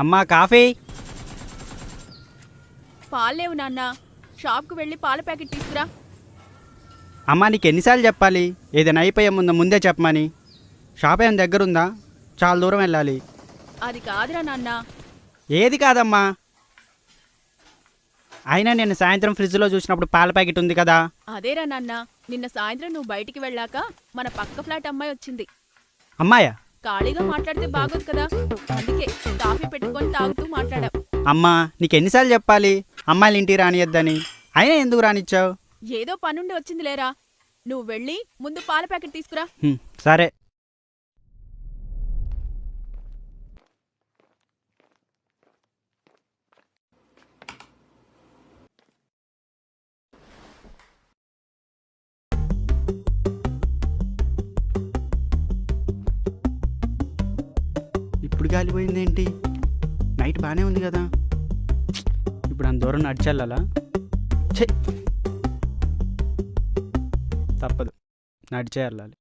అమ్మా కాఫీ. పాలేవు నాన్న, షాప్కు వెళ్ళి పాల ప్యాకెట్ తీసుకురా. అమ్మా నీకు ఎన్నిసార్లు చెప్పాలి ఏదైనా అయిపోయే ముందు ముందే చెప్పమని. షాప్ ఏమైనా దగ్గర ఉందా? చాలా దూరం వెళ్ళాలి. అది కాదురా నాన్న. ఏది కాదమ్మా? అయినా నేను సాయంత్రం ఫ్రిడ్జ్లో చూసినప్పుడు పాల ప్యాకెట్ ఉంది కదా. అదేరా నాన్న, నిన్న సాయంత్రం నువ్వు బయటికి వెళ్ళాక మన పక్క ఫ్లాట్ అమ్మాయి వచ్చింది. అమ్మాయా? ఖాళీగా మాట్లాడితే బాగోదు కదా, అందుకే కాఫీ పెట్టుకొని తాగుతూ మాట్లాడాం. అమ్మా నీకు ఎన్నిసార్లు చెప్పాలి అమ్మాయిలు ఇంటికి రానియద్దని? అయినా ఎందుకు రానిచ్చావు? ఏదో పనుండి వచ్చింది లేరా. నువ్వు వెళ్ళి ముందు పాల ప్యాకెట్ తీసుకురా. సరే. ఇప్పుడు గాలిపోయిందేంటి? నైట్ బాగానే ఉంది కదా. ఇప్పుడు అంత దూరం నడిచెళ్ళాలా? ఛే, తప్పదు, నడిచే వెళ్ళాలి.